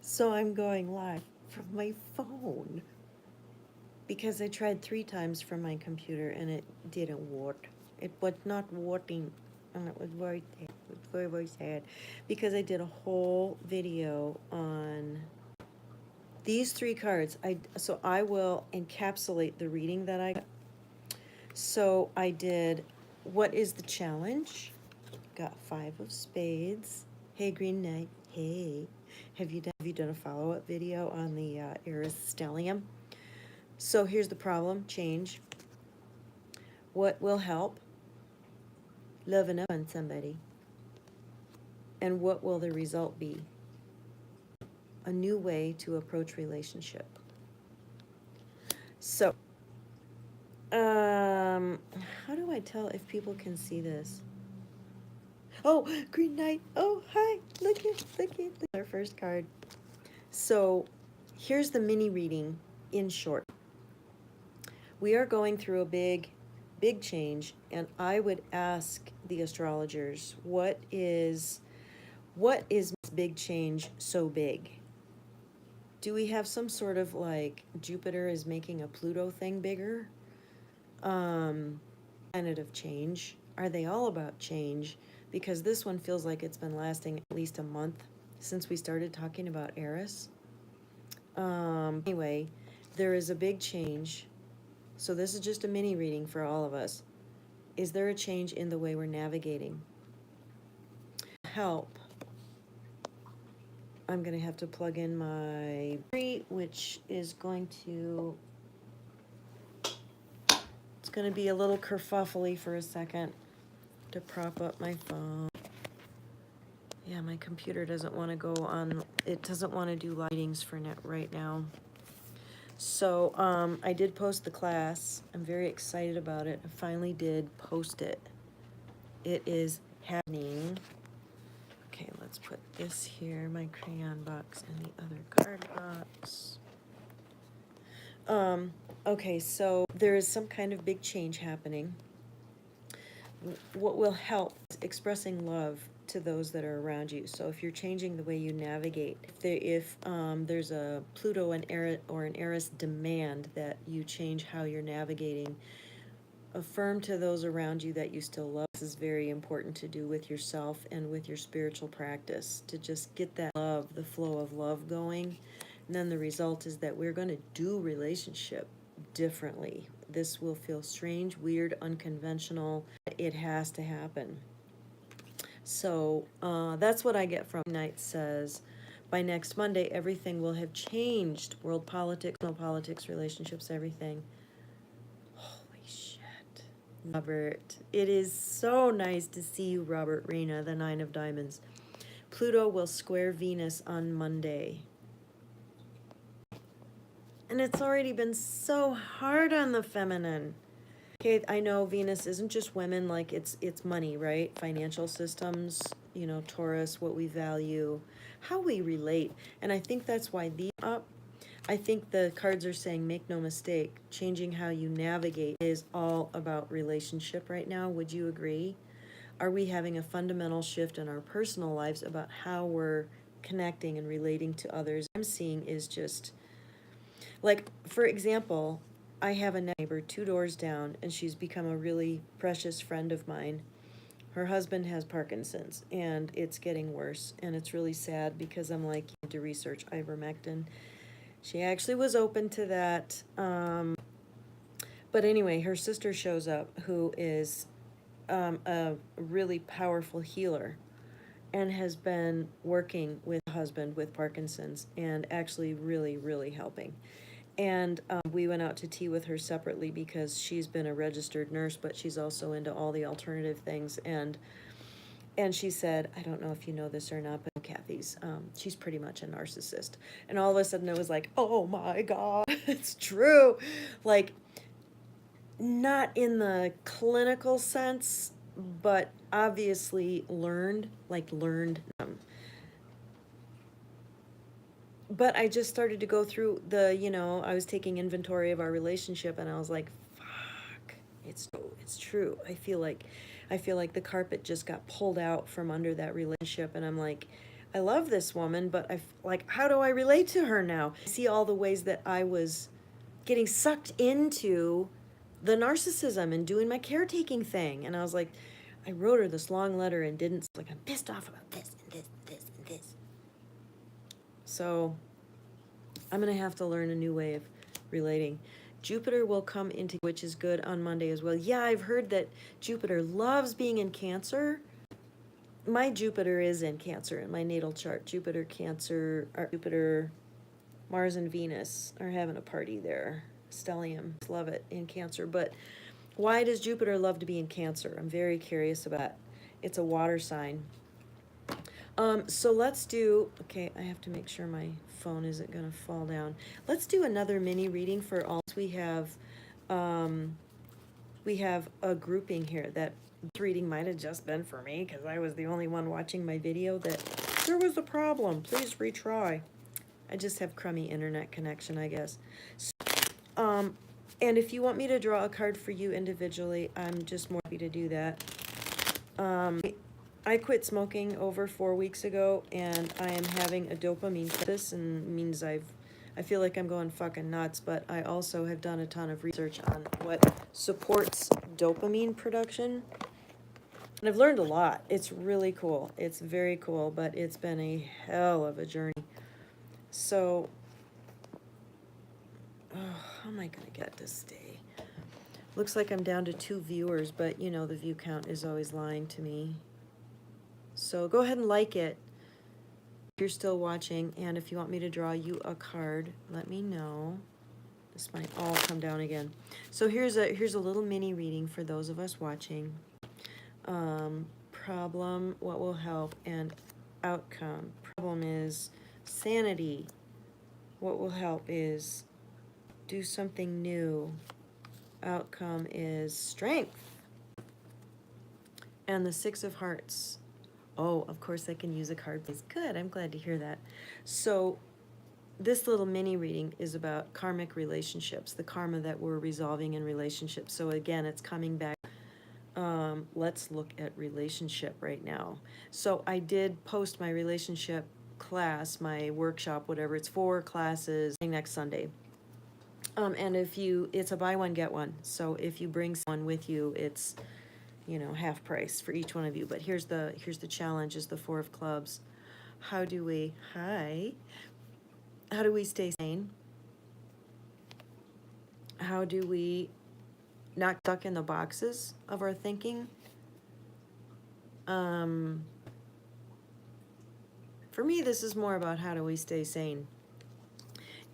So I'm going live from my phone because I tried 3 times from my computer and it didn't work. It was not working, and it was very sad. It was very, very sad because I did a whole video on these 3 cards. So I will encapsulate the reading that I got. So I did, what is the challenge? Got 5 of spades. Hey, Green Knight. Hey, have you done a follow-up video on the Eris Stellium? So here's the problem. Change. What will help? Loving up on somebody. And what will the result be? A new way to approach relationship. So, how do I tell if people can see this? Oh, Green Knight. Oh, hi. Look at our first card. So, here's the mini reading in short. We are going through a big change, and I would ask the astrologers, what is this big change so big? Do we have some sort of like Jupiter is making a Pluto thing bigger? Planet of change. Are they all about change? Because this one feels like it's been lasting at least a month since we started talking about Eris. Anyway, there is a big change. So this is just a mini reading for all of us. Is there a change in the way we're navigating? Help. I'm going to have to plug in my battery, which is going to, it's going to be a little kerfuffly for a second to prop up my phone. Yeah, my computer doesn't want to go on, it doesn't want to do lightings for net right now. So I did post the class. I'm very excited about it. I finally did post it. It is happening. Okay, let's put this here, my crayon box, and the other card box. Okay, so there is some kind of big change happening. What will help is expressing love to those that are around you. So if you're changing the way you navigate, if there's a Pluto and or an Eris demand that you change how you're navigating, affirm to those around you that you still love. This is very important to do with yourself and with your spiritual practice, to just get that love, the flow of love going. And then the result is that we're going to do relationship differently. This will feel strange, weird, unconventional. It has to happen. So that's what I get from Night says. By next Monday, everything will have changed. World politics, no politics, relationships, everything. Holy shit. Robert, it is so nice to see you, Robert Rena, the 9 of Diamonds. Pluto will square Venus on Monday. And it's already been so hard on the feminine. Okay, I know Venus isn't just women, like it's money, right? Financial systems, you know, Taurus, what we value, how we relate. And I think that's why these up. I think the cards are saying, make no mistake, changing how you navigate is all about relationship right now. Would you agree? Are we having a fundamental shift in our personal lives about how we're connecting and relating to others? What I'm seeing is just, like, for example, I have a neighbor 2 doors down, and she's become a really precious friend of mine. Her husband has Parkinson's, and it's getting worse, and it's really sad because I'm like, you need to research ivermectin. She actually was open to that. But anyway, her sister shows up, who is a really powerful healer and has been working with a husband with Parkinson's and actually really, really helping. And we went out to tea with her separately because she's been a registered nurse, but she's also into all the alternative things. And she said, I don't know if you know this or not, but Kathy's, she's pretty much a narcissist. And all of a sudden it was like, oh my God, it's true. Like, not in the clinical sense, but obviously learned. But I just started to go through I was taking inventory of our relationship, and I was like, fuck, it's true. I feel like the carpet just got pulled out from under that relationship, and I'm like, I love this woman, but like, how do I relate to her now? I see all the ways that I was getting sucked into the narcissism and doing my caretaking thing. And I was like, I wrote her this long letter and didn't, like, I'm pissed off about this and this, this and this. So I'm going to have to learn a new way of relating. Jupiter will come into, which is good on Monday as well. Yeah, I've heard that Jupiter loves being in Cancer. My Jupiter is in Cancer in my natal chart. Jupiter, Cancer, or Jupiter, Mars and Venus are having a party there. Stellium, love it in Cancer. But why does Jupiter love to be in Cancer? I'm very curious about it. It's a water sign. So let's do, okay, I have to make sure my phone isn't going to fall down. Let's do another mini reading for all. We have a grouping here that this reading might have just been for me because I was the only one watching my video that there was a problem. Please retry. I just have crummy internet connection, I guess. So, and if you want me to draw a card for you individually, I'm just more happy to do that. I quit smoking over 4 weeks ago, and I am having a dopamine crisis, and means I feel like I'm going fucking nuts, but I also have done a ton of research on what supports dopamine production. And I've learned a lot. It's really cool. It's very cool, but it's been a hell of a journey. So, how am I going to get to stay? Looks like I'm down to 2 viewers, but you know the view count is always lying to me. So go ahead and like it if you're still watching, and if you want me to draw you a card, let me know. This might all come down again. So here's a little mini reading for those of us watching. Problem, what will help, and outcome. Problem is sanity. What will help is do something new. Outcome is strength. And the 6 of Hearts. Oh, of course I can use a card. It's good. I'm glad to hear that. So this little mini reading is about karmic relationships, the karma that we're resolving in relationships. So again, it's coming back. Let's look at relationship right now. So I did post my relationship class, my workshop, whatever. It's 4 classes next Sunday. And it's a buy one, get one. So if you bring someone with you, it's, you know, half price for each one of you. But here's the challenge, is the 4 of clubs. How do we stay sane? How do we not stuck in the boxes of our thinking? For me, this is more about how do we stay sane.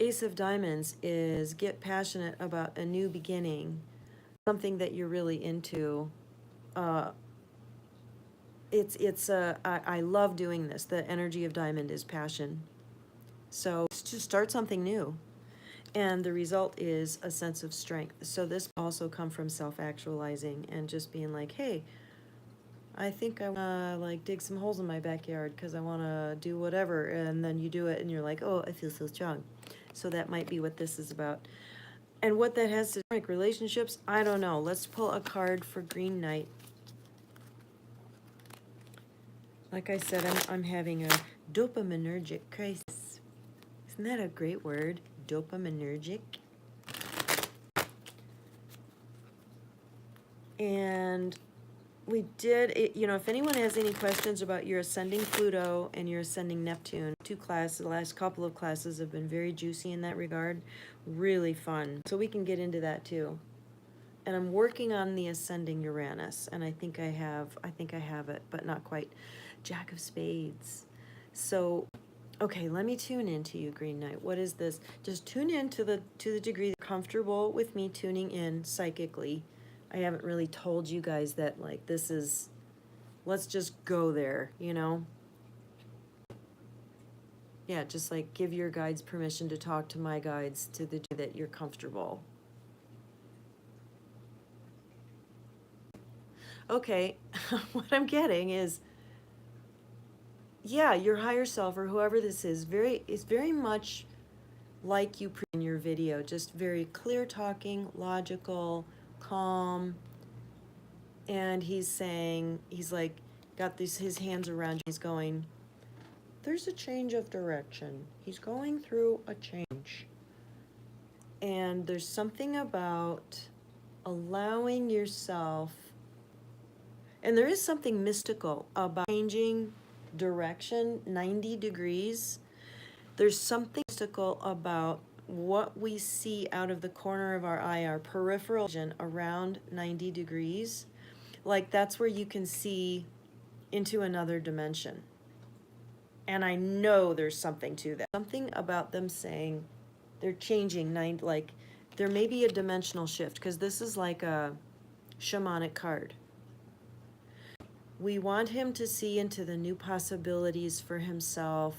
Ace of Diamonds is get passionate about a new beginning, something that you're really into. I love doing this. The energy of Diamond is passion. So just start something new. And the result is a sense of strength. So this also come from self-actualizing and just being like, hey, I think I want to like dig some holes in my backyard because I want to do whatever. And then you do it and you're like, oh, I feel so strong. So that might be what this is about. And what that has to do with relationships, I don't know. Let's pull a card for Green Knight. Like I said, I'm having a dopaminergic crisis. Isn't that a great word? Dopaminergic. And we did, if anyone has any questions about your ascending Pluto and your ascending Neptune, 2 classes, the last couple of classes have been very juicy in that regard. Really fun. So we can get into that too. And I'm working on the ascending Uranus, and I think I have it, but not quite. Jack of Spades. So, okay, let me tune into you, Green Knight. What is this? Just tune in to the degree you're comfortable with me tuning in psychically. I haven't really told you guys that, like, this is, let's just go there, you know? Yeah, just like give your guides permission to talk to my guides to the degree that you're comfortable. Okay, what I'm getting is, yeah, your higher self or whoever this is very much like you in your video, just very clear talking, logical, calm. And he's like got his hands around you. He's going, there's a change of direction. He's going through a change. And there's something about allowing yourself, and there is something mystical about changing direction 90 degrees. There's something mystical about what we see out of the corner of our eye, our peripheral vision around 90 degrees. Like that's where you can see into another dimension. And I know there's something to that. Something about them saying they're changing like there may be a dimensional shift, because this is like a shamanic card. We want him to see into the new possibilities for himself.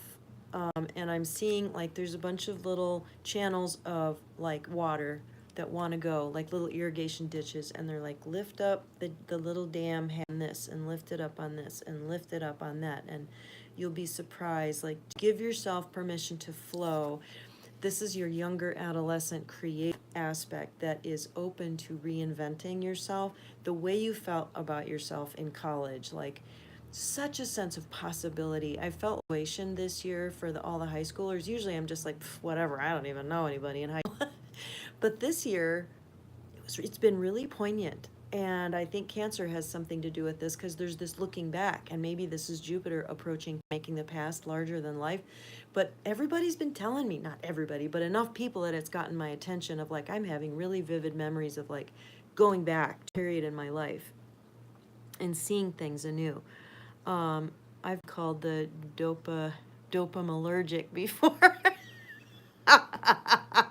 And I'm seeing like there's a bunch of little channels of like water that want to go, like little irrigation ditches, and they're like, lift up the little dam on this, and lift it up on this, and lift it up on that, and you'll be surprised. Like, give yourself permission to flow. This is your younger adolescent creative aspect that is open to reinventing yourself the way you felt about yourself in college. Like, such a sense of possibility. I felt elation this year for all the high schoolers. Usually I'm just like, whatever, I don't even know anybody in high school. But this year, it's been really poignant. And I think Cancer has something to do with this, because there's this looking back, and maybe this is Jupiter approaching, making the past larger than life. But everybody's been telling me, not everybody, but enough people that it's gotten my attention of like, I'm having really vivid memories of like going back period in my life and seeing things anew. I've called the dopaminergic before. I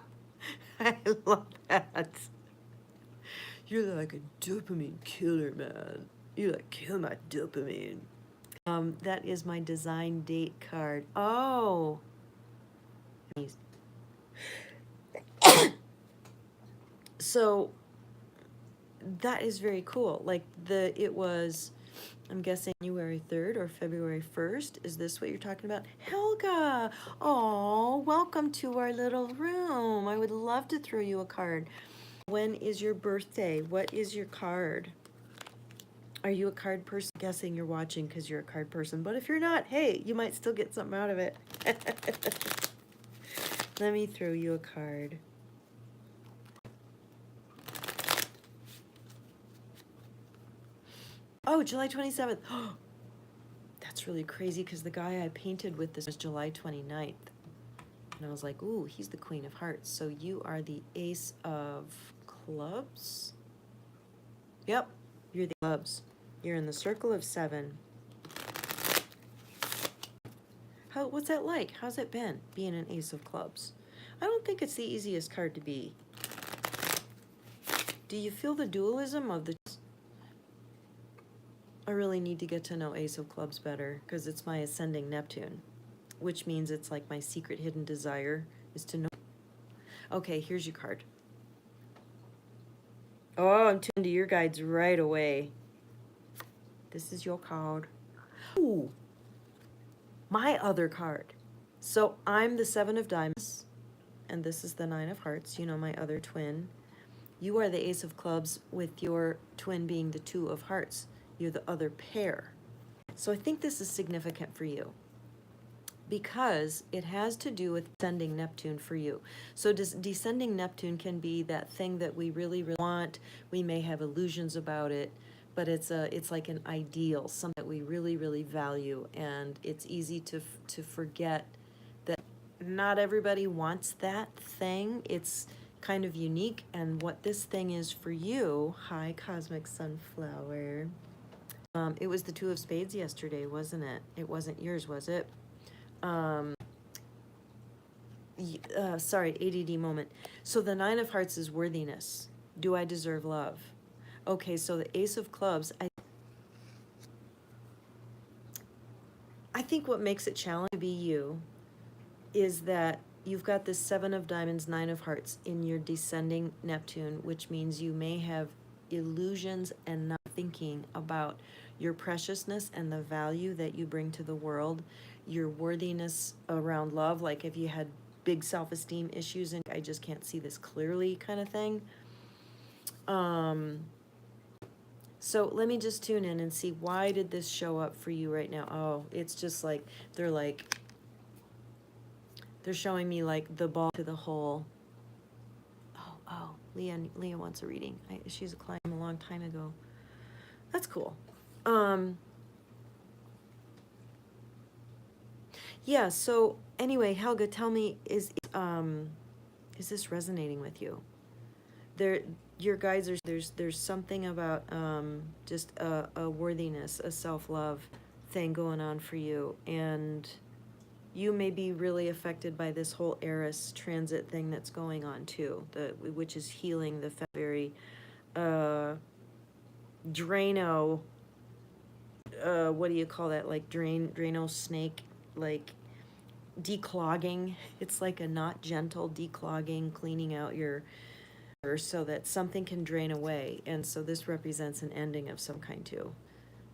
love that. You're like a dopamine killer, man. You like kill my dopamine. That is my design date card. Oh. So that is very cool. Like it was, I'm guessing January 3rd or February 1st. Is this what you're talking about? Helga! Oh, welcome to our little room. I would love to throw you a card. When is your birthday? What is your card? Are you a card person? I'm guessing you're watching because you're a card person. But if you're not, hey, you might still get something out of it. Let me throw you a card. Oh, July 27th. That's really crazy, because the guy I painted with this was July 29th. And I was like, ooh, he's the Queen of Hearts. So you are the Ace of Clubs? Yep, you're the clubs. You're in the circle of 7. What's that like? How's it been, being an Ace of Clubs? I don't think it's the easiest card to be. Do you feel the dualism of the... I really need to get to know Ace of Clubs better, because it's my ascending Neptune, which means it's like my secret hidden desire is to know. Okay, here's your card. Oh, I'm tuned to your guides right away. This is your card. Ooh, my other card. So I'm the 7 of Diamonds, and this is the 9 of Hearts, you know, my other twin. You are the Ace of Clubs, with your twin being the 2 of Hearts. You're the other pair. So I think this is significant for you, because it has to do with descending Neptune for you. So descending Neptune can be that thing that we really, really want. We may have illusions about it, but it's like an ideal, something that we really, really value. And it's easy to forget that not everybody wants that thing. It's kind of unique. And what this thing is for you, hi, Cosmic Sunflower. It was the 2 of Spades yesterday, wasn't it? It wasn't yours, was it? Sorry, ADD moment. So the 9 of Hearts is worthiness. Do I deserve love? Okay, so the Ace of Clubs, I think what makes it challenging to be you is that you've got this 7 of Diamonds, 9 of Hearts in your descending Neptune, which means you may have illusions and not thinking about your preciousness and the value that you bring to the world, your worthiness around love, like if you had big self-esteem issues and I just can't see this clearly kind of thing. So let me just tune in and see, why did this show up for you right now? Oh, it's just like, they're like, They're showing me like the ball to the hole. Oh, Leah wants a reading. She's a client a long time ago. That's cool. Yeah, so anyway, Helga, tell me, is this resonating with you? Your guides are, there's something about just a worthiness, a self-love thing going on for you, and you may be really affected by this whole Eris transit thing that's going on too, which is healing the very Drano, what do you call that, like Drano snake, like declogging. It's like a not gentle declogging, cleaning out your, so that something can drain away. And so this represents an ending of some kind too.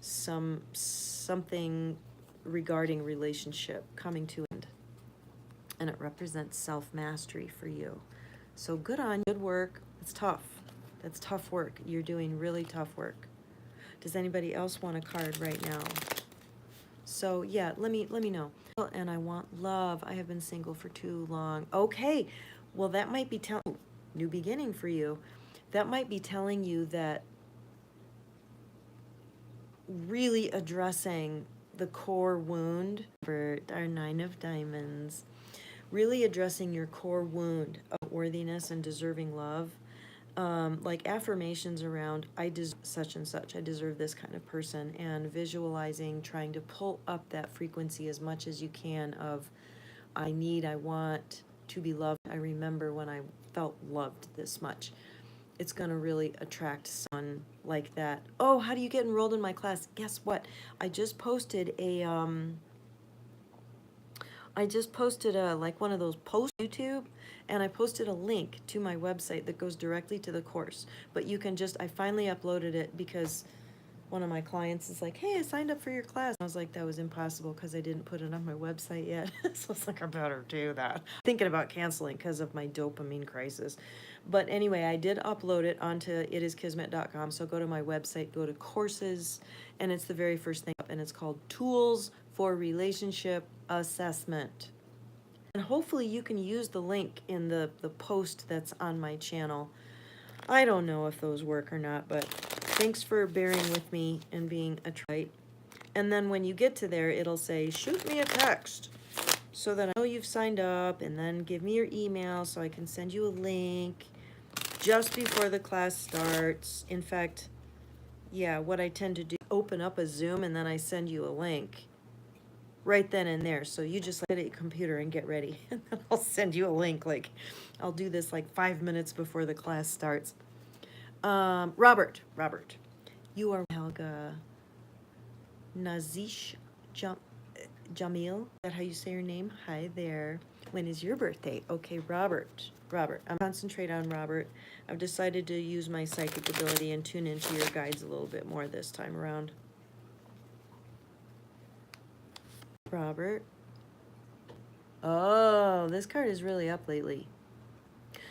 Something regarding relationship coming to an end. And it represents self-mastery for you. So good on you, good work. It's tough. That's tough work. You're doing really tough work. Does anybody else want a card right now? So yeah, let me know. And I want love. I have been single for too long. Okay, well that might be new beginning for you. That might be telling you that really addressing the core wound for our 9 of Diamonds, really addressing your core wound of worthiness and deserving love. Like affirmations around, I deserve such and such, I deserve this kind of person, and visualizing, trying to pull up that frequency as much as you can of, I want to be loved. I remember when I felt loved this much. It's going to really attract someone like that. Oh, how do you get enrolled in my class? Guess what? I just posted like one of those posts on YouTube, and I posted a link to my website that goes directly to the course. But you can I finally uploaded it because one of my clients is like, hey, I signed up for your class. I was like, that was impossible because I didn't put it on my website yet. So it's like, I better do that. Thinking about canceling because of my dopamine crisis. But anyway, I did upload it onto itiskismet.com. So go to my website, go to courses, and it's the very first thing up, and it's called Tools for Relationship Assessment. And hopefully you can use the link in the post that's on my channel. I don't know if those work or not, but thanks for bearing with me and being a trite. And then when you get to there, it'll say, shoot me a text so that I know you've signed up, and then give me your email so I can send you a link just before the class starts. In fact, yeah, what I tend to do, open up a Zoom and then I send you a link right then and there. So you just sit at your computer and get ready. And then I'll send you a link. Like, I'll do this like 5 minutes before the class starts. Robert, you are Helga Nazish Jamil. Is that how you say your name? Hi there. When is your birthday? Okay, Robert. I'm concentrate on Robert. I've decided to use my psychic ability and tune into your guides a little bit more this time around. Robert. Oh, this card is really up lately.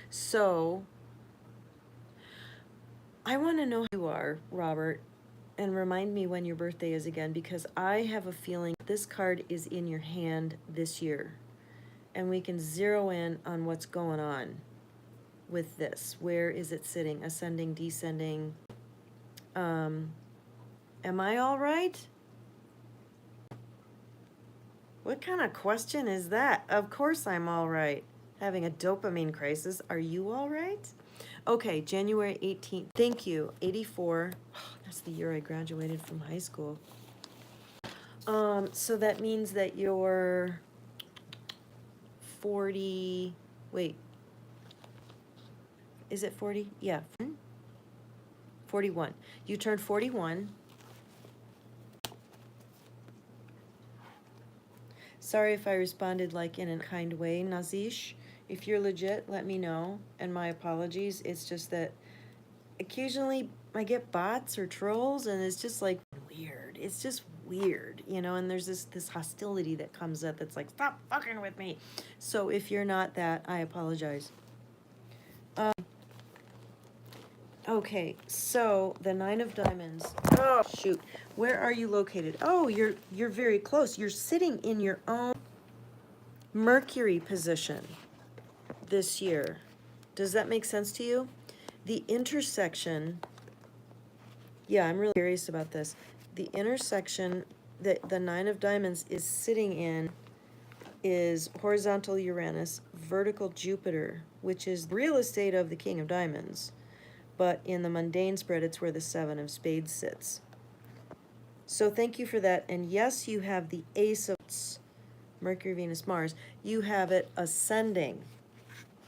So, I want to know who you are, Robert, and remind me when your birthday is again, because I have a feeling this card is in your hand this year. And we can zero in on what's going on with this. Where is it sitting? Ascending, descending. Am I all right? What kind of question is that? Of course I'm all right. Having a dopamine crisis. Are you all right? Okay, January 18th. Thank you. 84. Oh, that's the year I graduated from high school. So that means that you're 40. Wait. Is it 40? Yeah. 41. You turned 41. Sorry if I responded like in a kind way, Nazish. If you're legit, let me know. And my apologies. It's just that occasionally I get bots or trolls, and it's just like weird. It's just weird, you know, and there's this hostility that comes up that's like, stop fucking with me. So if you're not that, I apologize. Okay, so the 9 of Diamonds. Oh, shoot. Where are you located? Oh, you're very close. You're sitting in your own Mercury position this year. Does that make sense to you? The intersection, yeah, I'm really curious about this. The intersection that the Nine of Diamonds is sitting in is horizontal Uranus, vertical Jupiter, which is the real estate of the King of Diamonds. But in the mundane spread, it's where the Seven of Spades sits. So thank you for that. And yes, you have the Ace of Mercury, Venus, Mars. You have it ascending.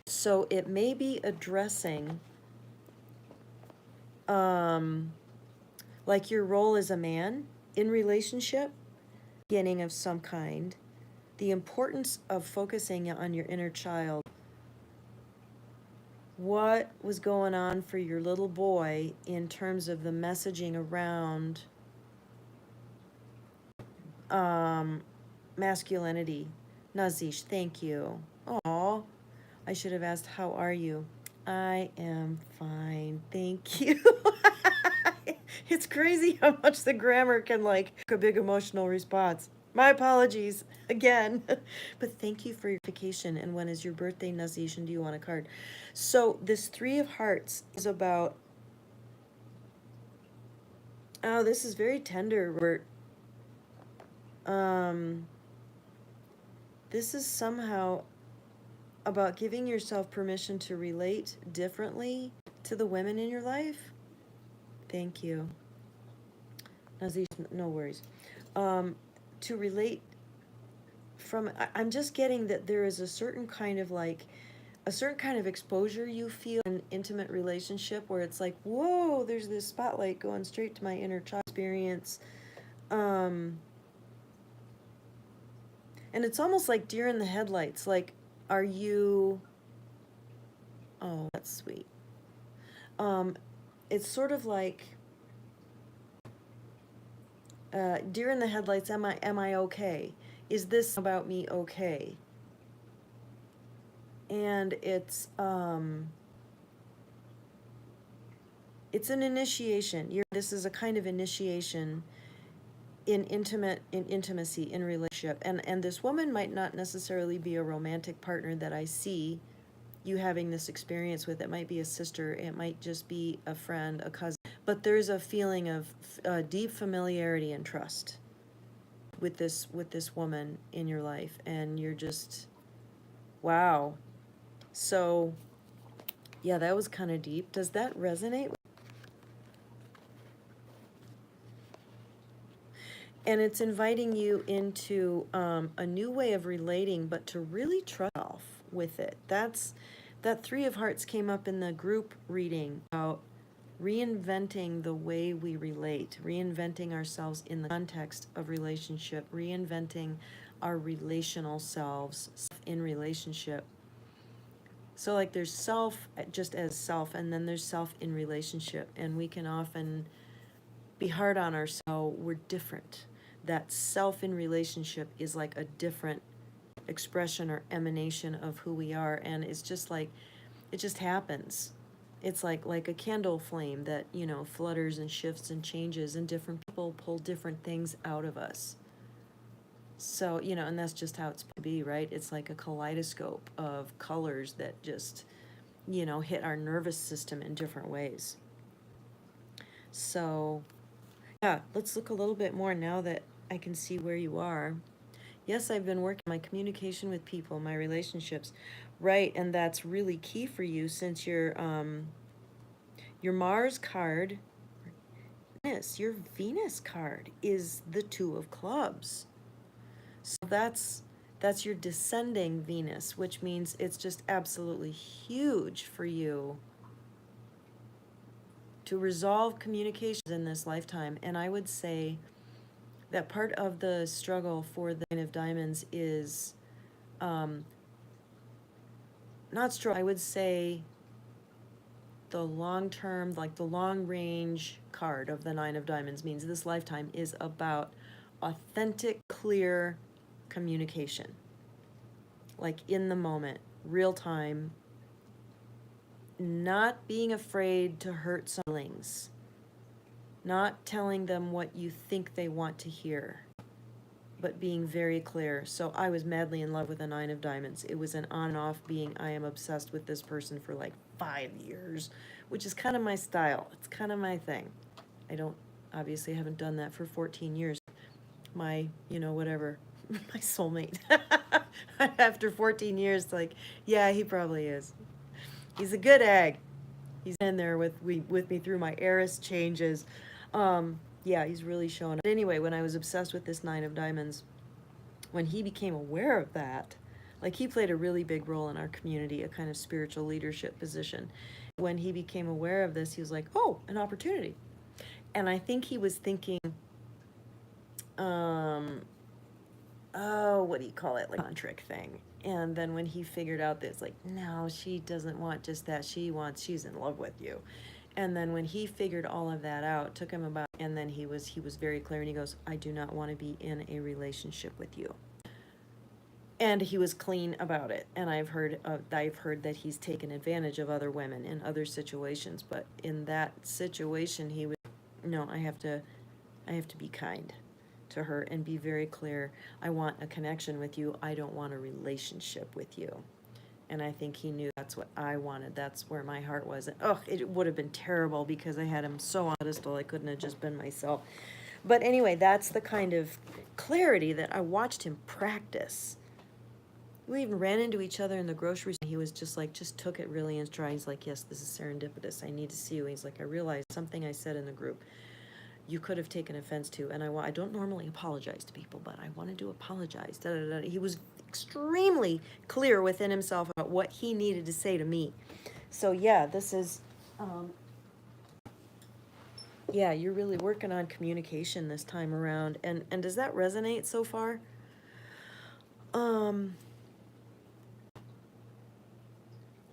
So it may be addressing like your role as a man in relationship, beginning of some kind, the importance of focusing on your inner child. What was going on for your little boy in terms of the messaging around masculinity? Nazish, thank you. Aw, I should have asked, how are you? I am fine, thank you. It's crazy how much the grammar can like a big emotional response. My apologies again. But thank you for your vacation. And when is your birthday, Nazish, and do you want a card? So this Three of Hearts is about, oh, this is very tender, Robert. This is somehow about giving yourself permission to relate differently to the women in your life. Thank you. Nazish, no worries. To relate from, I'm just getting that there is a certain kind of like, a certain kind of exposure you feel in an intimate relationship where it's like, whoa, there's this spotlight going straight to my inner child experience. And it's almost like deer in the headlights. Like, are you, oh, that's sweet. It's sort of like, deer in the headlights, am I okay? Is this about me okay? And it's an initiation. This is a kind of initiation in intimacy, in relationship. And this woman might not necessarily be a romantic partner that I see you having this experience with. It might be a sister, it might just be a friend, a cousin. But there's a feeling of deep familiarity and trust with this woman in your life, and you're just, wow. So yeah, that was kind of deep. Does that resonate? And it's inviting you into a new way of relating, but to really trust yourself with it. That Three of Hearts came up in the group reading about reinventing the way we relate, reinventing ourselves in the context of relationship, reinventing our relational selves in relationship. So like there's self just as self, and then there's self in relationship, and we can often be hard on ourselves. We're different. That self in relationship is like a different expression or emanation of who we are, and it's just like, it just happens. It's like a candle flame that, you know, flutters and shifts and changes, and different people pull different things out of us. So, you know, and that's just how it's supposed to be, right? It's like a kaleidoscope of colors that just, you know, hit our nervous system in different ways. So, yeah, let's look a little bit more now that I can see where you are. Yes, I've been working on my communication with people, my relationships. Right, and that's really key for you since your Mars card, your Venus card is the Two of Clubs. So that's your descending Venus, which means it's just absolutely huge for you to resolve communications in this lifetime. And I would say that part of the struggle for the Nine of Diamonds is not struggle, I would say the long term, like the long range card of the Nine of Diamonds means this lifetime is about authentic, clear communication. Like in the moment, real time, not being afraid to hurt someone's feelings, not telling them what you think they want to hear. but being very clear. So I was madly in love with a nine of diamonds. It was an on and off being, I am obsessed with this person for like 5 years, which is kind of my style. It's kind of my thing. I don't, obviously haven't done that for 14 years. My, whatever, my soulmate. After 14 years, like, yeah, he probably is. He's a good egg. He's in there with me through my heiress changes. Yeah, he's really showing up. But anyway, when I was obsessed with this nine of diamonds, when he became aware of that, like he played a really big role in our community, a kind of spiritual leadership position. When he became aware of this, he was like, oh, an opportunity. And I think he was thinking, oh, what do you call it? Like a tantric thing. And then when he figured out that it's like, no, she doesn't want just that. She's in love with you. And then when he figured all of that out, took him about, and then he was very clear, and he goes, I do not want to be in a relationship with you. And he was clean about it. And I've heard that he's taken advantage of other women in other situations, but in that situation, he was, no, I have to be kind to her and be very clear. I want a connection with you. I don't want a relationship with you. And I think he knew that's what I wanted. That's where my heart was. And, it would have been terrible because I had him so on a pedestal. I couldn't have just been myself. But anyway, that's the kind of clarity that I watched him practice. We even ran into each other in the grocery store. He was just took it really in stride. He's like, yes, this is serendipitous. I need to see you. He's like, I realized something I said in the group you could have taken offense to, and I don't normally apologize to people, but I wanted to apologize. Da, da, da. He was extremely clear within himself about what he needed to say to me. So yeah, this is, yeah, you're really working on communication this time around. And does that resonate so far?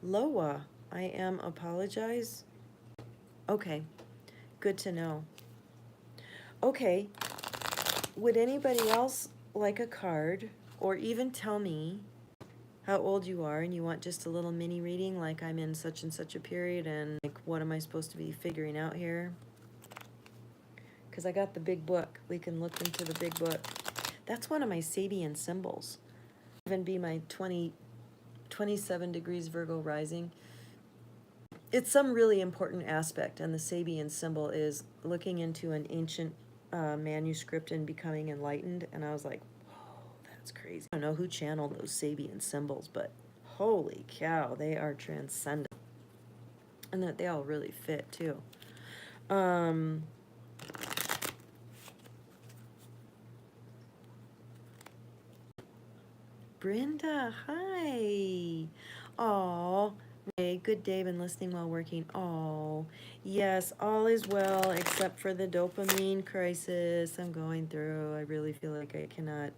Loa, I am apologize. Okay, good to know. Okay, would anybody else like a card, or even tell me how old you are and you want just a little mini reading, like I'm in such and such a period and like what am I supposed to be figuring out here? Because I got the big book. We can look into the big book. That's one of my Sabian symbols. Even be my 27 degrees Virgo rising. It's some really important aspect, and the Sabian symbol is looking into an ancient manuscript and becoming enlightened. And I was like, whoa, that's crazy. I don't know who channeled those Sabian symbols, but holy cow, they are transcendent. And that they all really fit too. Brenda, hi. Aw, Ray, good day, been listening while working. Oh, yes, all is well except for the dopamine crisis I'm going through. I really feel like I cannot.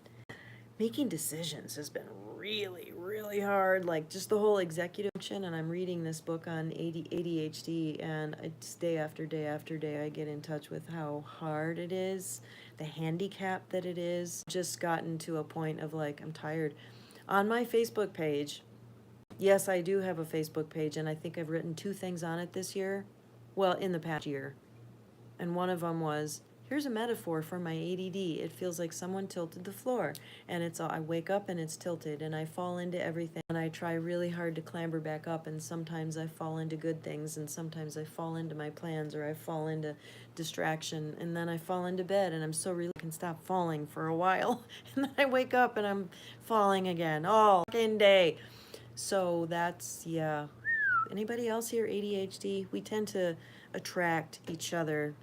Making decisions has been really, really hard. Like just the whole executive function, and I'm reading this book on ADHD, and it's day after day after day I get in touch with how hard it is, the handicap that it is. Just gotten to a point of like, I'm tired. On my Facebook page, yes, I do have a Facebook page, and I think I've written 2 things on it this year. Well, in the past year. And one of them was, here's a metaphor for my ADD. It feels like someone tilted the floor. And it's all, I wake up and it's tilted, and I fall into everything. And I try really hard to clamber back up, and sometimes I fall into good things, and sometimes I fall into my plans, or I fall into distraction, and then I fall into bed, and I'm so really can stop falling for a while. And then I wake up and I'm falling again all fucking day. So that's, yeah. Anybody else here ADHD? We tend to attract each other.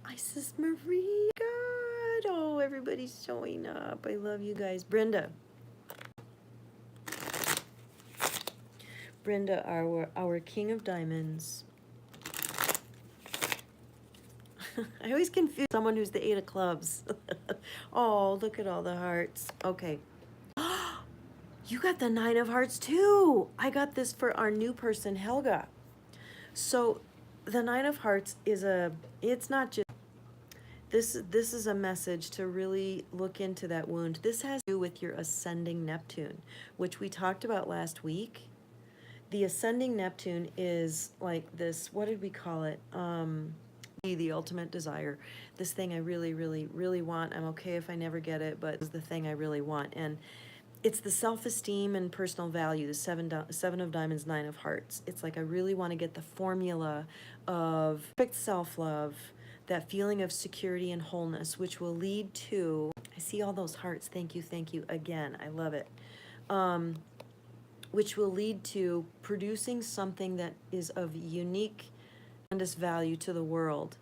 Isis Marie, God, oh, everybody's showing up. I love you guys. Brenda, our King of Diamonds. I always confuse someone who's the 8 of Clubs. Oh, look at all the hearts. Okay. You got the 9 of Hearts too. I got this for our new person, Helga. So the 9 of Hearts is it's not just, this is a message to really look into that wound. This has to do with your ascending Neptune, which we talked about last week. The ascending Neptune is like this, what did we call it? the ultimate desire, this thing I really, really, really want. I'm okay if I never get it, but it's the thing I really want. And it's the self-esteem and personal value, the seven of diamonds, nine of hearts. It's like I really want to get the formula of perfect self-love, that feeling of security and wholeness, which will lead to, I see all those hearts, thank you again, I love it, which will lead to producing something that is of unique, tremendous value to the world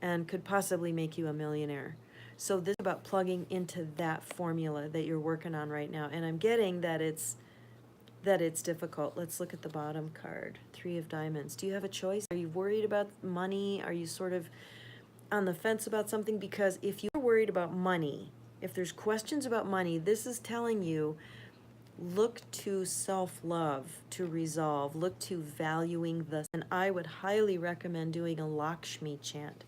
and could possibly make you a millionaire. So this is about plugging into that formula that you're working on right now. And I'm getting that it's difficult. Let's look at the bottom card, Three of Diamonds. Do you have a choice? Are you worried about money? Are you sort of on the fence about something? Because if you're worried about money, if there's questions about money, this is telling you, look to self-love to resolve, look to valuing the, and I would highly recommend doing a Lakshmi chant.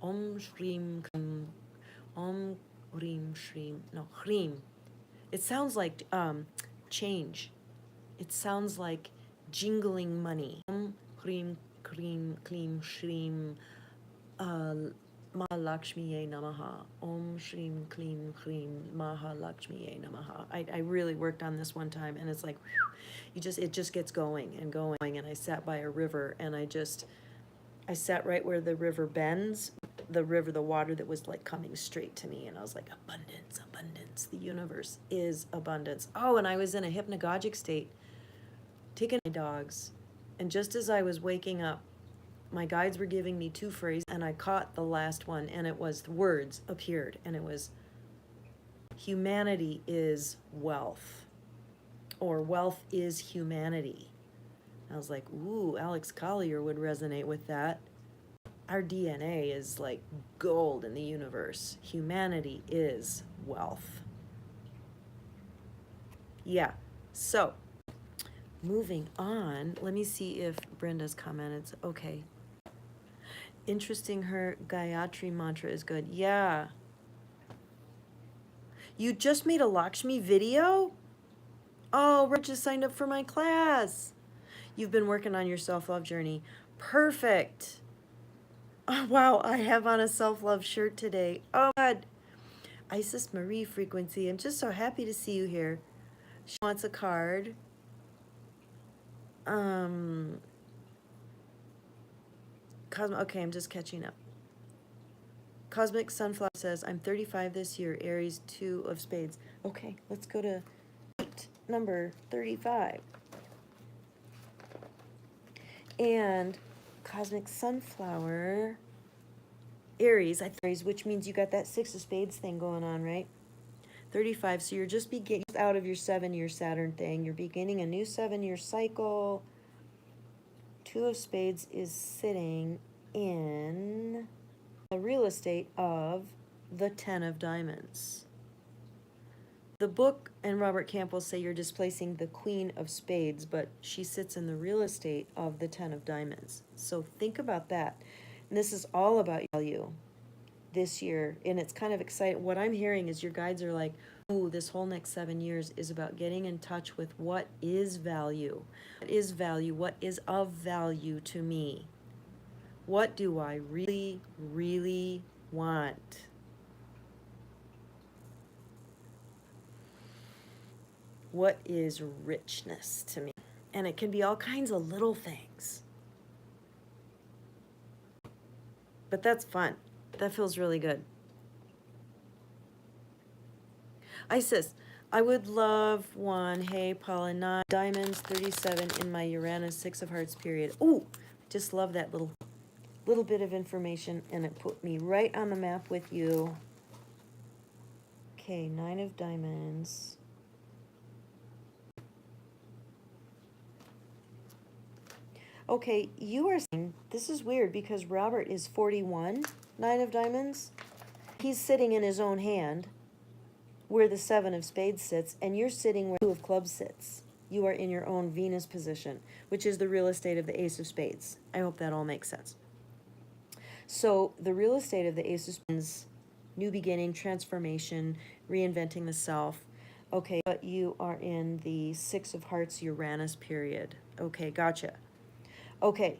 Om Shrim Krim, Om Hrim Shrim, no, Hrim. It sounds like change. It sounds like jingling money. Om Hrim Krim Klim Shrim Mahalakshmiye Namaha. Om Shrim Klim Krim Mahalakshmiye Namaha. I really worked on this one time, and it's like, it just gets going and going. And I sat by a river, and I sat right where the river bends, the water that was like coming straight to me. And I was like, abundance, abundance. The universe is abundance. Oh, and I was in a hypnagogic state, taking my dogs. And just as I was waking up, my guides were giving me two phrases, and I caught the last one, and it was, the words appeared, and it was, humanity is wealth, or wealth is humanity. I was like, ooh, Alex Collier would resonate with that. Our DNA is like gold in the universe. Humanity is wealth. Yeah, so moving on. Let me see if Brenda's commented. Okay. Interesting, her Gayatri mantra is good. Yeah. You just made a Lakshmi video? Oh, Rich just signed up for my class. You've been working on your self-love journey. Perfect. Oh, wow, I have on a self-love shirt today. Oh, God. Isis Marie frequency. I'm just so happy to see you here. She wants a card. Okay, I'm just catching up. Cosmic Sunflower says, I'm 35 this year, Aries, 2 of spades. Okay, let's go to number 35. And Cosmic Sunflower, Aries, which means you got that 6 of spades thing going on, right? 35, so you're just out of your 7-year Saturn thing. You're beginning a new 7-year cycle. 2 of spades is sitting in the real estate of the 10 of diamonds. The book and Robert Campbell say you're displacing the Queen of Spades, but she sits in the real estate of the 10 of diamonds. So think about that. And this is all about value this year, and it's kind of exciting. What I'm hearing is your guides are like, oh, this whole next 7 years is about getting in touch with what is value. What is value? What is of value to me? What do I really, really want? What is richness to me? And it can be all kinds of little things. But that's fun. That feels really good. Isis, I would love one. Hey, Paula, 9 diamonds, 37 in my Uranus, 6 of hearts period. Ooh, just love that little bit of information, and it put me right on the map with you. Okay, 9 of diamonds. Okay, you are saying, this is weird because Robert is 41, 9 of diamonds. He's sitting in his own hand where the 7 of spades sits, and you're sitting where 2 of clubs sits. You are in your own Venus position, which is the real estate of the Ace of Spades. I hope that all makes sense. So the real estate of the Ace of Spades, new beginning, transformation, reinventing the self. Okay, but you are in the 6 of hearts Uranus period. Okay, gotcha. Okay,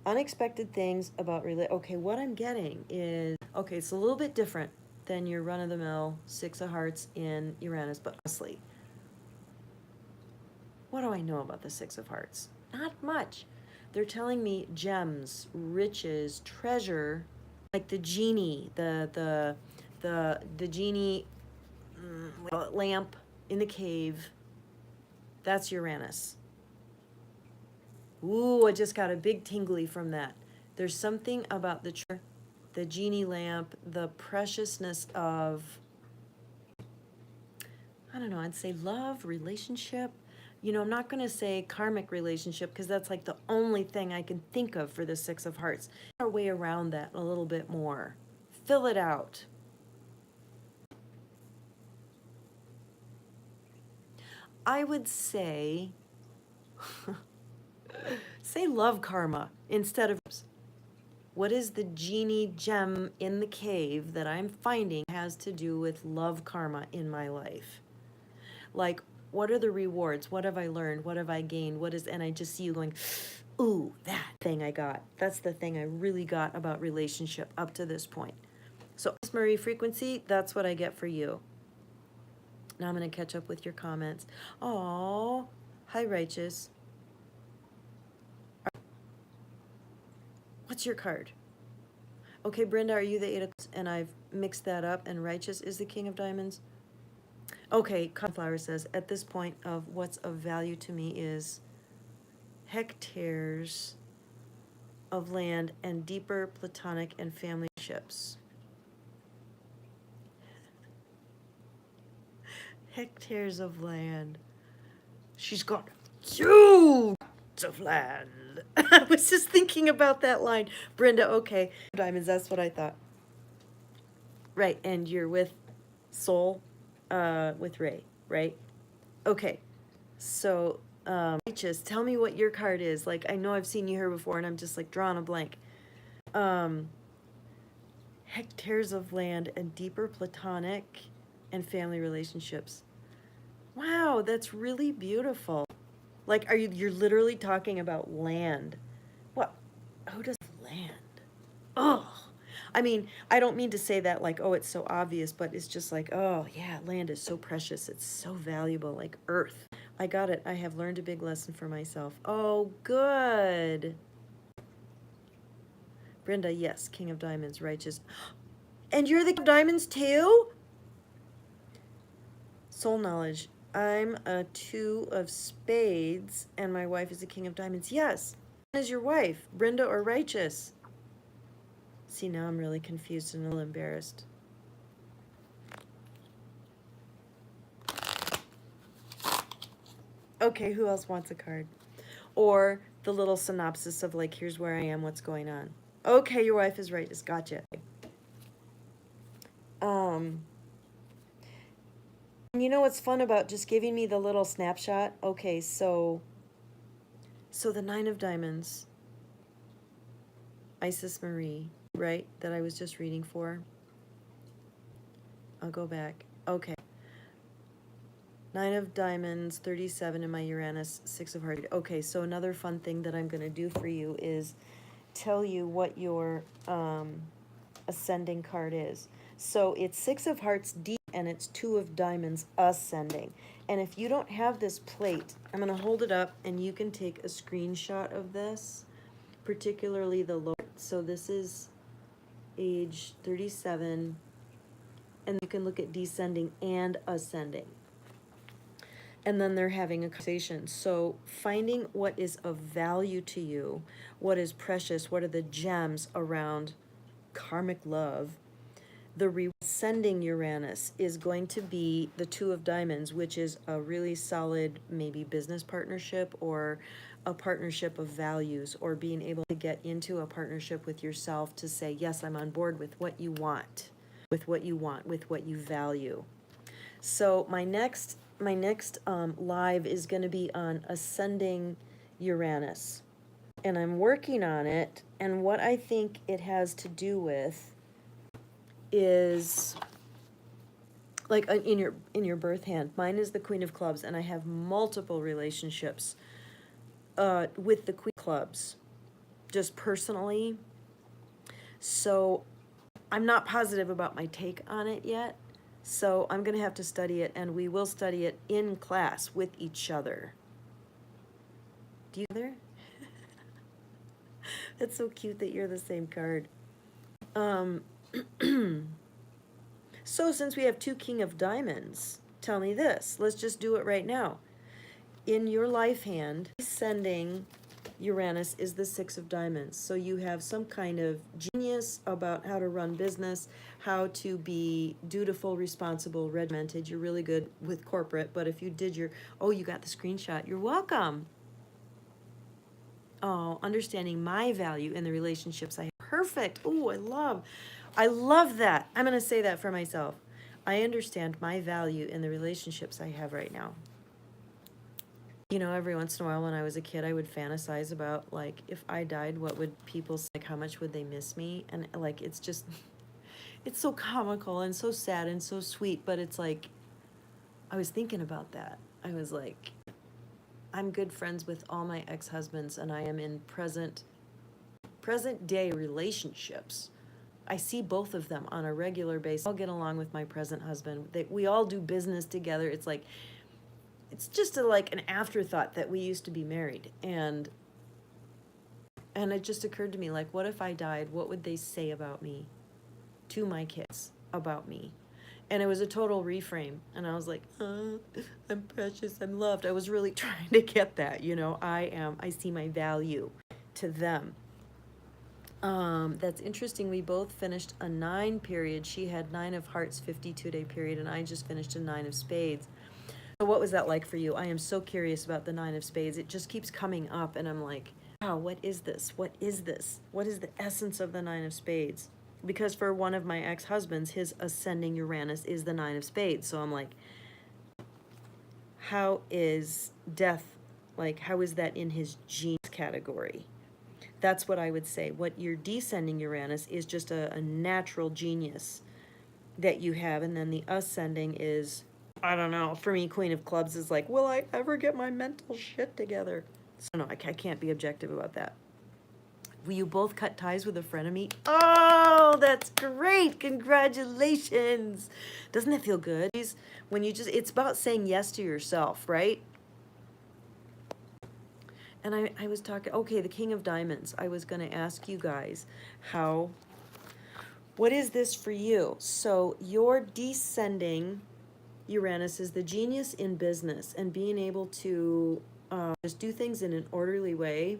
unexpected things about okay, what I'm getting is, okay, it's a little bit different than your run-of-the-mill Six of Hearts in Uranus, but honestly, what do I know about the Six of Hearts? Not much. They're telling me gems, riches, treasure, like the genie, the genie lamp in the cave. That's Uranus. Ooh, I just got a big tingly from that. There's something about the genie lamp, the preciousness of, I don't know, I'd say love, relationship. You know, I'm not going to say karmic relationship because that's like the only thing I can think of for the Six of Hearts. Our way around that a little bit more. Fill it out. I would say, say love karma instead of, what is the genie gem in the cave that I'm finding has to do with love karma in my life? Like, what are the rewards? What have I learned? What have I gained? And I just see you going, ooh, that thing I got. That's the thing I really got about relationship up to this point. So, Miss Marie frequency, that's what I get for you. Now I'm going to catch up with your comments. Oh, hi, Righteous. What's your card? Okay, Brenda, are you the Eight of Cups? And I've mixed that up, and Righteous is the King of Diamonds. Okay, Conflower says, at this point of what's of value to me is hectares of land and deeper platonic and family ships. Hectares of land. She's got huge of land. I was just thinking about that line. Brenda, okay. Diamonds, that's what I thought. Right, and you're with Soul, with Ray, right? Okay, so, Righteous, tell me what your card is. Like, I know I've seen you here before, and I'm just, like, drawing a blank. Hectares of land and deeper platonic and family relationships. Wow, that's really beautiful. Like, you're literally talking about land. What? Who does land? Oh, I mean, I don't mean to say that like, oh, it's so obvious, but it's just like, oh, yeah, land is so precious. It's so valuable, like earth. I got it. I have learned a big lesson for myself. Oh, good. Brenda, yes, King of Diamonds, Righteous. And you're the King of Diamonds too? Soul knowledge. I'm a Two of Spades, and my wife is a King of Diamonds. Yes. Is your wife, Brenda or Righteous? See, now I'm really confused and a little embarrassed. Okay, who else wants a card? Or the little synopsis of like, here's where I am, what's going on. Okay, your wife is Righteous. Gotcha. You know what's fun about just giving me the little snapshot? Okay, so the Nine of Diamonds, Isis Marie, right, that I was just reading for. I'll go back. Okay. Nine of Diamonds, 37 in my Uranus, Six of Hearts. Okay, so another fun thing that I'm going to do for you is tell you what your ascending card is. So it's Six of Hearts deep and it's Two of Diamonds ascending. And if you don't have this plate, I'm going to hold it up and you can take a screenshot of this, particularly the lower. So this is age 37, and you can look at descending and ascending. And then they're having a conversation. So finding what is of value to you, what is precious, what are the gems around karmic love. The ascending Uranus is going to be the Two of Diamonds, which is a really solid maybe business partnership or a partnership of values, or being able to get into a partnership with yourself to say, yes, I'm on board with what you want, with what you value. So my next live is going to be on ascending Uranus, and I'm working on it, and what I think it has to do with is like in your birth hand. Mine is the Queen of Clubs, and I have multiple relationships with the Queen of Clubs. just personally. So I'm not positive about my take on it yet. So I'm going to have to study it, and we will study it in class with each other. Do you there? It's so cute that you're the same card. So since we have 2 King of Diamonds, tell me this. Let's just do it right now. In your life hand, sending Uranus is the 6 of Diamonds. So you have some kind of genius about how to run business, how to be dutiful, responsible, regimented. You're really good with corporate, but if you did your, oh, you got the screenshot. You're welcome. Oh, understanding my value in the relationships I have. Perfect. Oh, I love that. I'm going to say that for myself. I understand my value in the relationships I have right now. You know, every once in a while when I was a kid, I would fantasize about, like, if I died, what would people say? Like, how much would they miss me? And, like, it's just, it's so comical and so sad and so sweet, but it's like, I was thinking about that. I was like, I'm good friends with all my ex-husbands, and I am in present day relationships. I see both of them on a regular basis. I'll get along with my present husband. We all do business together. It's like, it's just like an afterthought that we used to be married. And it just occurred to me, like, what if I died? What would they say about me to my kids about me? And it was a total reframe. And I was like, I'm precious, I'm loved. I was really trying to get that, you know, I see my value to them. That's interesting. We both finished a 9 period. She had 9 of hearts, 52-day period, and I just finished a 9 of spades. So what was that like for you? I am so curious about the 9 of spades. It just keeps coming up, and I'm like, wow, what is this? What is this? What is the essence of the 9 of spades? Because for one of my ex-husbands, his ascending Uranus is the 9 of spades. So I'm like, how is death, like, how is that in his genes category? That's what I would say. What your descending Uranus is just a natural genius that you have. And then the ascending is, I don't know, for me, Queen of Clubs is like, will I ever get my mental shit together? So no, I can't be objective about that. Will you both cut ties with a frenemy? Oh, that's great. Congratulations. Doesn't that feel good? When you just, it's about saying yes to yourself, right? And I was talking, okay, the King of Diamonds. I was going to ask you guys what is this for you? So your descending Uranus is the genius in business and being able to just do things in an orderly way.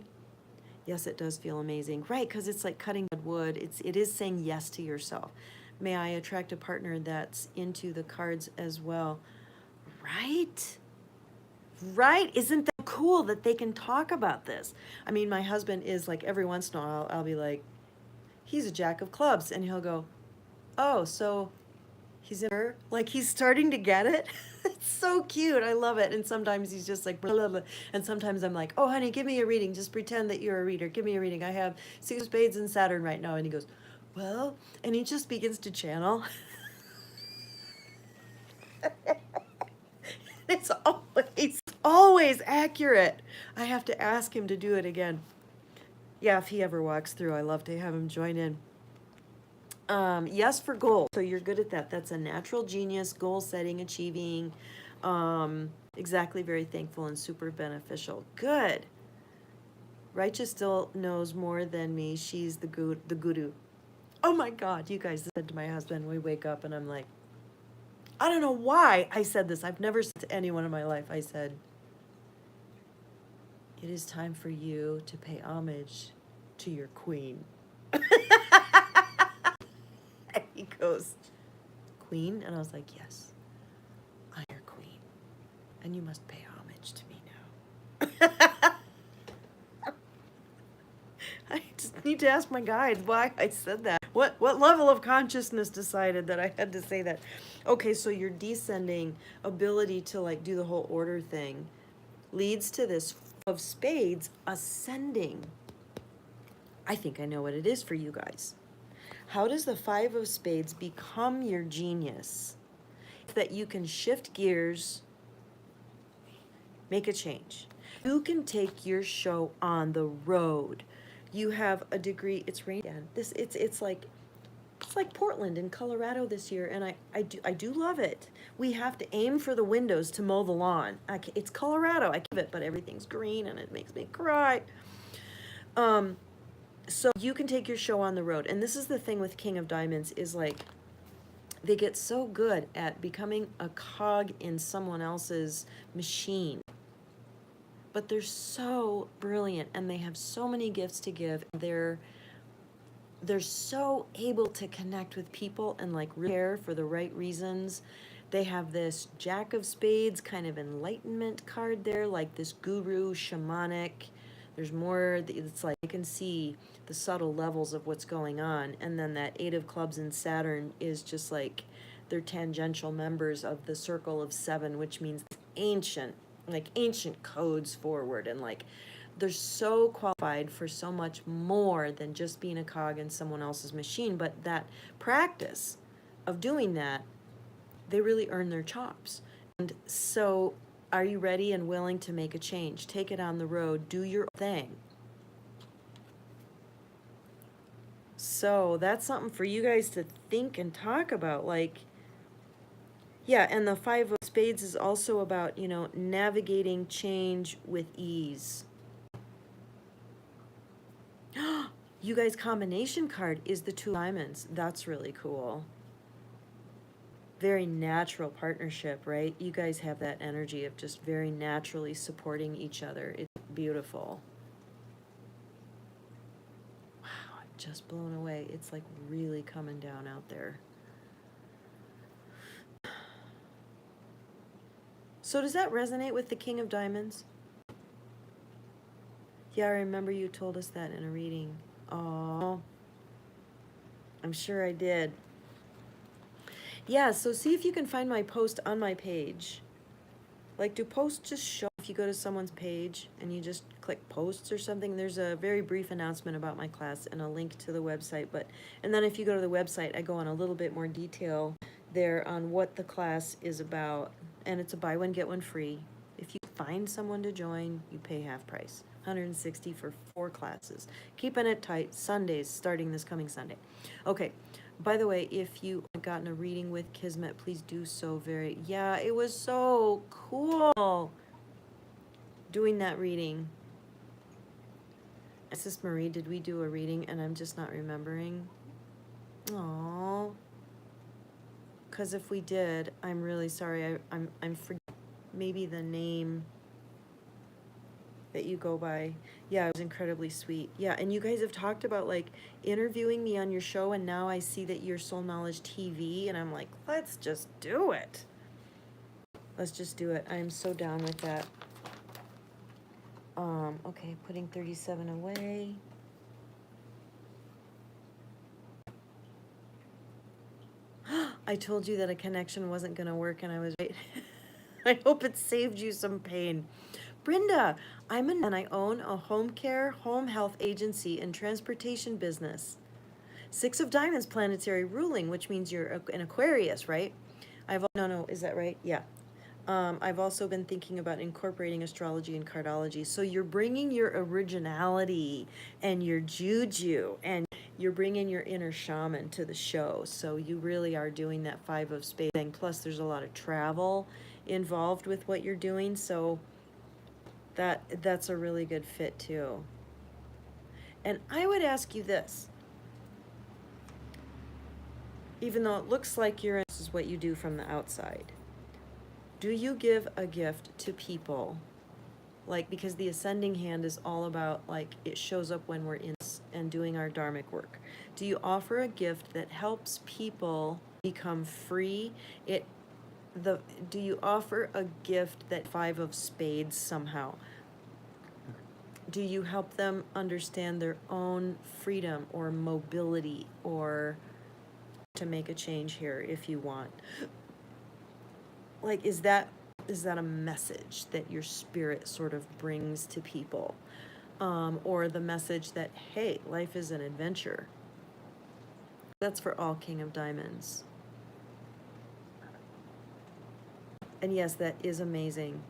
Yes, it does feel amazing. Right, because it's like cutting wood. It is saying yes to yourself. May I attract a partner that's into the cards as well? Right? Right? Isn't that cool that they can talk about this? I mean, my husband is like, every once in a while, I'll be like, he's a jack of clubs. And he'll go, oh, so he's in her? Like, he's starting to get it. It's so cute. I love it. And sometimes he's just like, blah, blah, blah. And sometimes I'm like, oh, honey, give me a reading. Just pretend that you're a reader. Give me a reading. I have 6 of spades and Saturn right now. And he goes, well, and he just begins to channel. It's always accurate. I have to ask him to do it again. Yeah, if he ever walks through, I love to have him join in. Yes for goal. So you're good at that. That's a natural genius, goal setting, achieving. Exactly, very thankful and super beneficial. Good. Righteous still knows more than me. She's the guru. Oh my God, you guys said to my husband, we wake up and I'm like, I don't know why I said this. I've never said to anyone in my life. I said, it is time for you to pay homage to your queen. And he goes, queen? And I was like, yes, I'm your queen. And you must pay homage to me now. I just need to ask my guides why I said that. What level of consciousness decided that I had to say that? Okay, so your descending ability to like do the whole order thing leads to this of spades ascending. I think I know what it is for you guys. How does the 5 of spades become your genius? That you can shift gears, make a change. You can take your show on the road. You have a degree, it's rain again. It's like Portland in Colorado this year, and I do love it. We have to aim for the windows to mow the lawn. It's Colorado, I give it, but everything's green and it makes me cry. So you can take your show on the road, and this is the thing with King of Diamonds is like, they get so good at becoming a cog in someone else's machine. But they're so brilliant, and they have so many gifts to give. They're so able to connect with people and like care for the right reasons. They have this Jack of Spades kind of enlightenment card there, like this guru, shamanic. There's more, it's like you can see the subtle levels of what's going on. And then that Eight of Clubs in Saturn is just like they're tangential members of the Circle of Seven, which means ancient codes forward, and like they're so qualified for so much more than just being a cog in someone else's machine. But that practice of doing that, they really earn their chops. And so are you ready and willing to make a change? Take it on the road, do your thing. So that's something for you guys to think and talk about. Like, yeah, and the Five of Spades is also about, navigating change with ease. You guys' combination card is the Two of Diamonds. That's really cool. Very natural partnership, right? You guys have that energy of just very naturally supporting each other. It's beautiful. Wow, I'm just blown away. It's like really coming down out there. So does that resonate with the King of Diamonds? Yeah, I remember you told us that in a reading. Oh, I'm sure I did. Yeah, so see if you can find my post on my page. Like, do posts just show if you go to someone's page and you just click posts or something? There's a very brief announcement about my class and a link to the website. And then if you go to the website, I go on a little bit more detail there on what the class is about. And it's a buy one, get one free. If you find someone to join, you pay half price. $160 for 4 classes. Keeping it tight. Sundays, starting this coming Sunday. Okay. By the way, if you have gotten a reading with Kismet, please do so yeah, it was so cool doing that reading. Sis Marie, did we do a reading and I'm just not remembering? Aww. Because if we did, I'm really sorry. I'm forgetting maybe the name that you go by. Yeah, it was incredibly sweet. Yeah, and you guys have talked about like interviewing me on your show, and now I see that you're Soul Knowledge TV, and I'm like, let's just do it. Let's just do it. I'm so down with that. Okay, putting 37 away. I told you that a connection wasn't going to work, and I was right. I hope it saved you some pain. Brenda, and I own a home care, home health agency and transportation business. 6 of Diamonds planetary ruling, which means you're an Aquarius, right? No, is that right? Yeah. I've also been thinking about incorporating astrology and cardology. So you're bringing your originality and your juju, and you're bringing your inner shaman to the show. So you really are doing that 5 of Spades thing. Plus, there's a lot of travel involved with what you're doing. So that's a really good fit too. And I would ask you this. Even though it looks like this is what you do from the outside. Do you give a gift to people? Like, because the ascending hand is all about, like, it shows up when we're in and doing our dharmic work. Do you offer a gift that helps people become free? Do you offer a gift that 5 of Spades somehow? Do you help them understand their own freedom or mobility, or to make a change here if you want? Like, is that a message that your spirit sort of brings to people? Or the message that, hey, life is an adventure? That's for all King of Diamonds. And yes, that is amazing.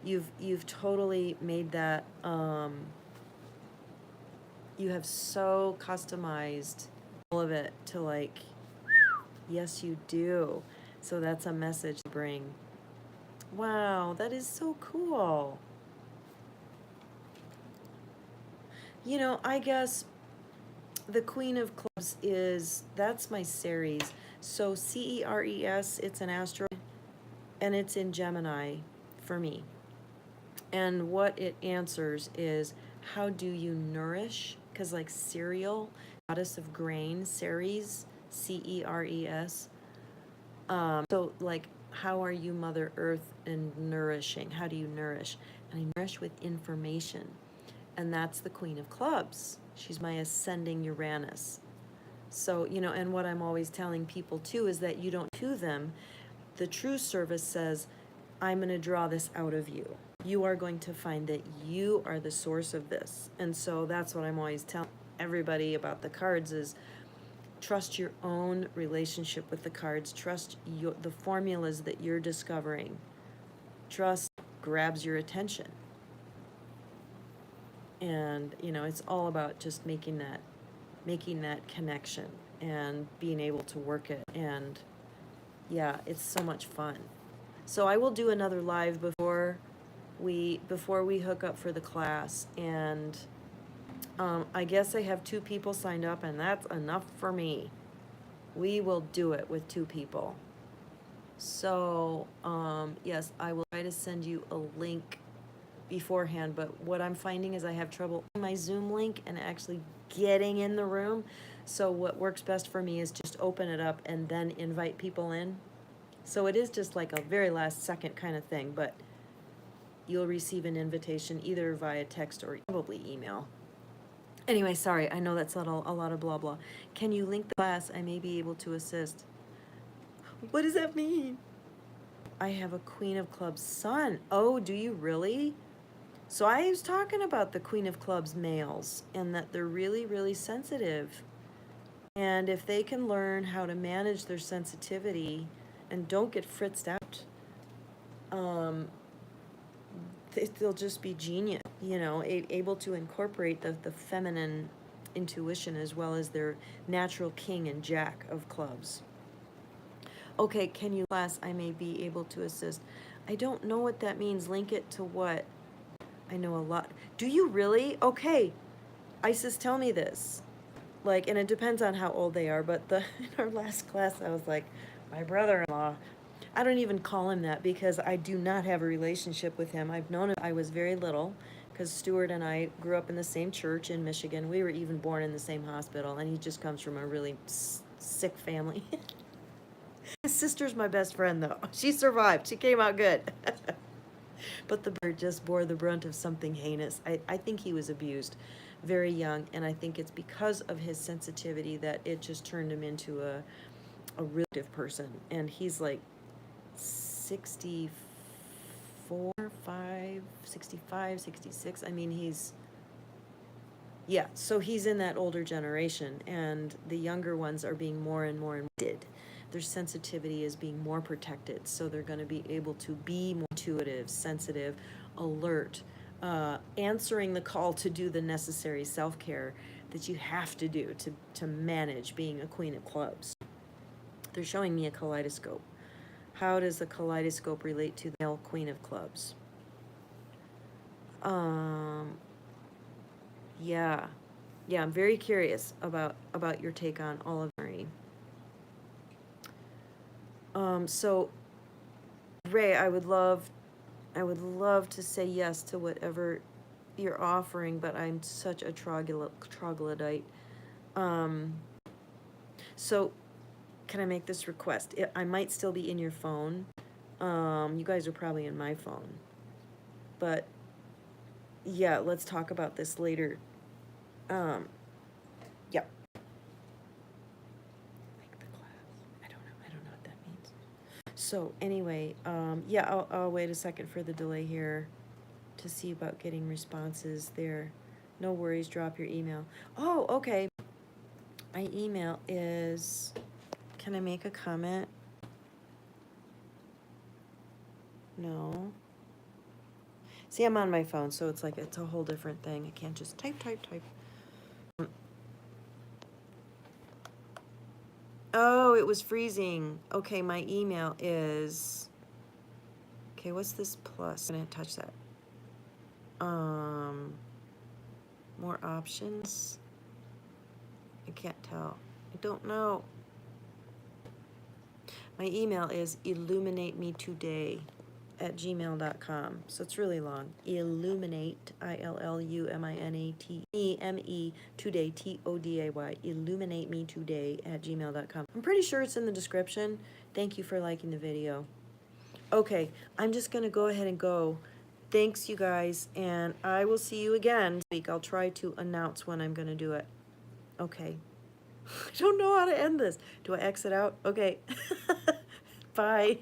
You've totally made that You have so customized all of it to like, yes, you do. So that's a message to bring. Wow, that is so cool. You know, I guess the Queen of Clubs that's my Ceres. So Ceres, it's an asteroid, and it's in Gemini for me. And what it answers is, how do you nourish? Because like cereal, goddess of grain, Ceres, Ceres. So like, how are you Mother Earth and nourishing? How do you nourish? And I nourish with information. And that's the Queen of Clubs. She's my ascending Uranus. So, you know, and what I'm always telling people too is that you don't to them. The true service says, I'm going to draw this out of you. You are going to find that you are the source of this. And so that's what I'm always telling everybody about the cards is, trust your own relationship with the cards. Trust the formulas that you're discovering. Trust grabs your attention. And, you know, it's all about just making that connection and being able to work it. And yeah, it's so much fun. So I will do another live before we hook up for the class. And I guess I have 2 people signed up, and that's enough for me. We will do it with 2 people. So yes, I will try to send you a link beforehand, but what I'm finding is I have trouble on my Zoom link and actually getting in the room. So what works best for me is just open it up and then invite people in. So it is just like a very last second kind of thing, but you'll receive an invitation either via text or probably email. Anyway, sorry, I know that's a lot of blah blah. Can you link the class? I may be able to assist. What does that mean? I have a Queen of Clubs son. Oh, do you really? So I was talking about the Queen of Clubs males and that they're really, really sensitive. And if they can learn how to manage their sensitivity and don't get fritzed out, they'll just be genius, you know, able to incorporate the feminine intuition as well as their natural king and jack of clubs. Okay, can you class? I may be able to assist. I don't know what that means. Link it to what? I know a lot. Do you really? Okay. Isis, tell me this. Like, and it depends on how old they are, but in our last class, I was like, my brother-in-law. I don't even call him that because I do not have a relationship with him. I've known him. I was very little because Stuart and I grew up in the same church in Michigan. We were even born in the same hospital, and he just comes from a really sick family. His sister's my best friend, though. She survived. She came out good. But the bird just bore the brunt of something heinous. I think he was abused very young, and I think it's because of his sensitivity that it just turned him into a real person. And he's like 64, 5, 65, 66. I mean, yeah, so he's in that older generation, and the younger ones are being more and more did. Their sensitivity is being more protected, so they're going to be able to be more intuitive, sensitive, alert, answering the call to do the necessary self-care that you have to do to manage being a Queen of Clubs. They're showing me a kaleidoscope. How does the kaleidoscope relate to the male Queen of Clubs? Yeah, I'm very curious about your take on all of Marie. So Ray, I would love to say yes to whatever you're offering, but I'm such a troglodyte. So can I make this request? I might still be in your phone. You guys are probably in my phone. But yeah, let's talk about this later. Yep. Make the class. I don't know what that means. So anyway, yeah, I'll wait a second for the delay here to see about getting responses there. No worries, drop your email. Oh, okay. My email is, can I make a comment? No. See, I'm on my phone, so it's like, it's a whole different thing. I can't just type. Oh, it was freezing. Okay, my email is, okay, what's this plus? I'm gonna touch that. More options. I can't tell. I don't know. My email is illuminateme2day@gmail.com. So it's really long. Illuminate, ILLUMINATEME, today, TODAY, illuminateme2day@gmail.com. I'm pretty sure it's in the description. Thank you for liking the video. Okay, I'm just going to go ahead and go. Thanks, you guys, and I will see you again this week. I'll try to announce when I'm going to do it. Okay. I don't know how to end this. Do I exit out? Okay. Bye.